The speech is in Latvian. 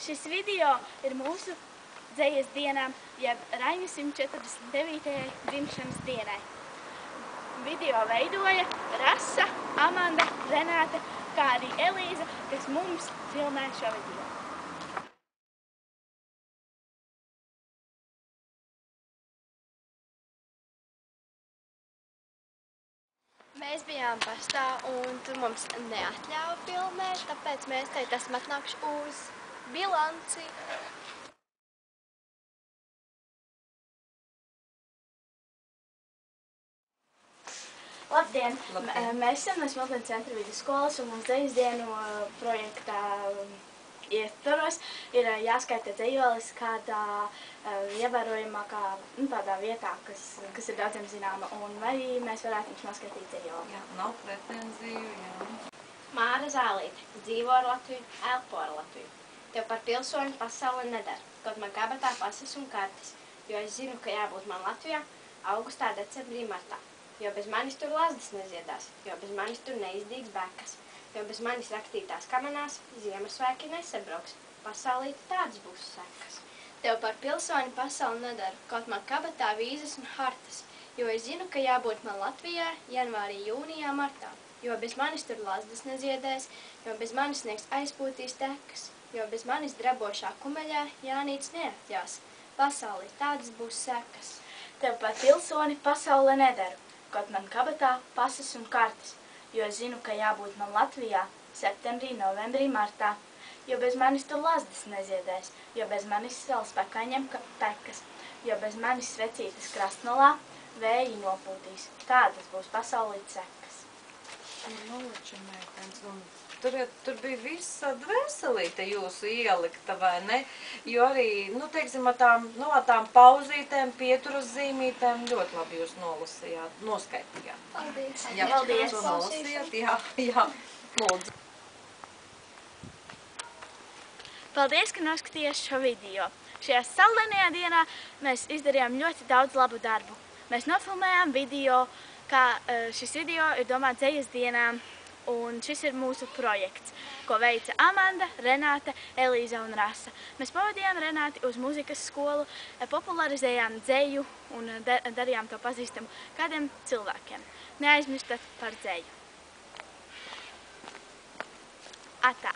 Šis video ir mūsu dzejas dienām, jeb Raņa 149. dzimšanas dienai. Video veidoja Rasa, Amanda, Renāte, kā arī Elīza, kas mums filmē šo video. Mēs bijām pastā un tur mums neatļāva filmēt, tāpēc mēs teikt esam atnākuši uz bilanci. Labdien! Mēs esam no Smiltenes centra vidusskolas un mums dzejas dienu projektā ietvaros ir jāskaita dzejolis kādā ievērojamākā tādā vietā, kas ir daudziem zināma, un vai mēs varētu jums noskaitīt dzejoli. Jā, nav pretenziju, jā. Māra Zālīte, dzīvo ar Latviju, elpo ar Latviju. Tev par pilsoņu pasauli nedara, kaut man kabatā pases un kartes, jo es zinu, ka jābūt man Latvijā augustā, decembrī, martā. Jo bez manis tur lazdas neziedās, jo bez manis tur neizdīgs bekas, jo bez manis rakstītās kamanās Ziemassvētki nesabrauks. Pasaulīte tādas būs sekas. Tev par pilsoni pasauli nedara, kaut man kabatā vīzas un hartas, jo es zinu, ka jābūt man Latvijā janvārī, jūnijā, martā. Jo bez manis tur lazdas neziedēs, jo bez manis sniegs aizpūtīs tekas, jo bez manis drabošā kumeļā Jānīts neatļās. Pasaulī tādas būs sekas. Tev par pilsoni pasaule nedara, kaut man kabatā pases un kartes, jo es zinu, ka jābūt man Latvijā septembrī, novembrī, martā, jo bez manis tur lazdas neziedēs, jo bez manis salas pekaņiem pekas, jo bez manis svecītas krastnolā vēji nopūtīs. Tādas būs pasaulītes sekas. Noliča meitenes, un tur bija visa dvēselīte jūsu ielikta, vai ne? Jo arī, teiksim, ar tām pauzītēm, pieturas zīmītēm ļoti labi jūs nolasījāt, noskaitījāt. Paldies! Jā, paldies! Nolasījāt, jā, lūdzu. Paldies, ka noskatījās šo video. Šajā saulainajā dienā mēs izdarījām ļoti daudz labu darbu. Mēs nofilmējām video, kā šis video ir domāts dzejas dienām, un šis ir mūsu projekts, ko veica Amanda, Renāte, Elīza un Rasa. Mēs pavadījām Renāti uz muzikas skolu, popularizējām dzeju un darījām to pazīstamu kādiem cilvēkiem. Neaizmirstat par dzeju. Atā!